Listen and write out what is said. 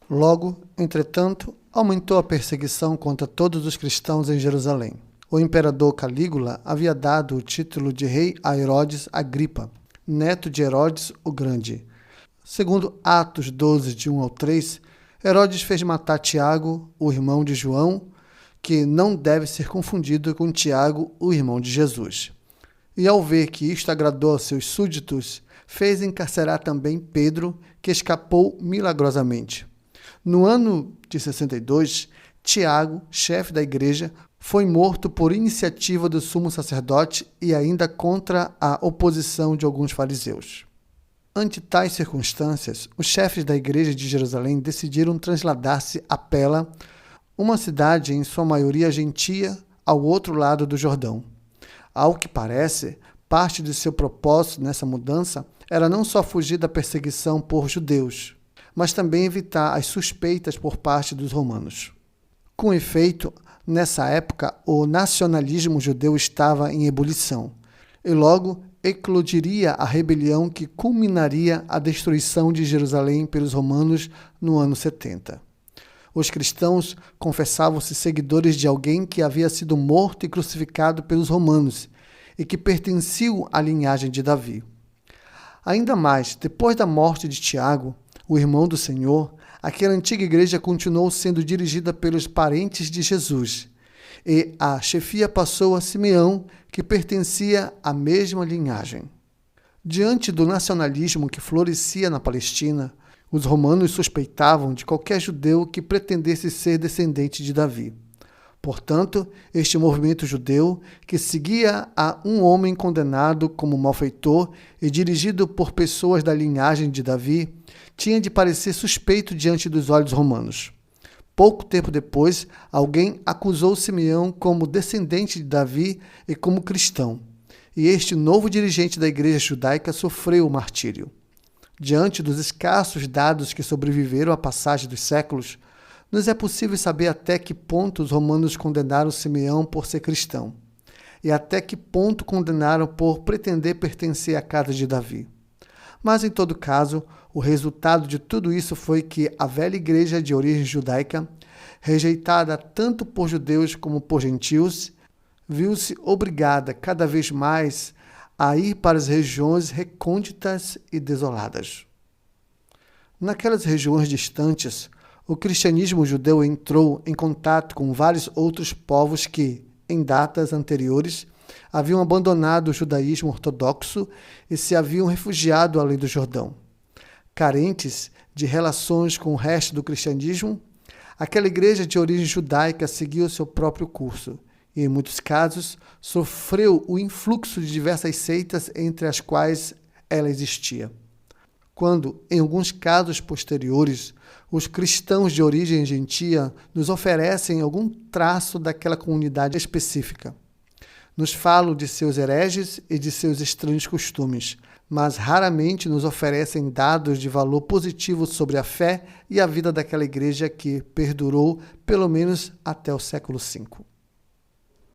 Logo, entretanto, aumentou a perseguição contra todos os cristãos em Jerusalém. O imperador Calígula havia dado o título de rei a Herodes Agripa, neto de Herodes o Grande. Segundo Atos 12, de 1 ao 3, Herodes fez matar Tiago, o irmão de João, que não deve ser confundido com Tiago, o irmão de Jesus. E ao ver que isto agradou aos seus súditos, fez encarcerar também Pedro, que escapou milagrosamente. No ano de 62, Tiago, chefe da igreja, foi morto por iniciativa do sumo sacerdote e ainda contra a oposição de alguns fariseus. Ante tais circunstâncias, os chefes da igreja de Jerusalém decidiram trasladar-se a Pela, uma cidade em sua maioria gentia, ao outro lado do Jordão. Ao que parece, parte de seu propósito nessa mudança era não só fugir da perseguição por judeus, mas também evitar as suspeitas por parte dos romanos. Com efeito, nessa época, o nacionalismo judeu estava em ebulição, e logo eclodiria a rebelião que culminaria a destruição de Jerusalém pelos romanos no ano 70. Os cristãos confessavam-se seguidores de alguém que havia sido morto e crucificado pelos romanos e que pertenciam à linhagem de Davi. Ainda mais, depois da morte de Tiago, o irmão do Senhor, aquela antiga igreja continuou sendo dirigida pelos parentes de Jesus, e a chefia passou a Simeão, que pertencia à mesma linhagem. Diante do nacionalismo que florescia na Palestina, os romanos suspeitavam de qualquer judeu que pretendesse ser descendente de Davi. Portanto, este movimento judeu, que seguia a um homem condenado como malfeitor e dirigido por pessoas da linhagem de Davi, tinha de parecer suspeito diante dos olhos romanos. Pouco tempo depois, alguém acusou Simeão como descendente de Davi e como cristão, e este novo dirigente da igreja judaica sofreu o martírio. Diante dos escassos dados que sobreviveram à passagem dos séculos, nos é possível saber até que ponto os romanos condenaram Simeão por ser cristão, e até que ponto condenaram por pretender pertencer à casa de Davi. Mas, em todo caso, o resultado de tudo isso foi que a velha igreja de origem judaica, rejeitada tanto por judeus como por gentios, viu-se obrigada cada vez mais a ir para as regiões recônditas e desoladas. Naquelas regiões distantes, o cristianismo judeu entrou em contato com vários outros povos que, em datas anteriores, haviam abandonado o judaísmo ortodoxo e se haviam refugiado além do Jordão. Carentes de relações com o resto do cristianismo, aquela igreja de origem judaica seguiu seu próprio curso e, em muitos casos, sofreu o influxo de diversas seitas entre as quais ela existia. Quando, em alguns casos posteriores, os cristãos de origem gentia nos oferecem algum traço daquela comunidade específica. Nos falam de seus hereges e de seus estranhos costumes, mas raramente nos oferecem dados de valor positivo sobre a fé e a vida daquela igreja que perdurou pelo menos até o século V.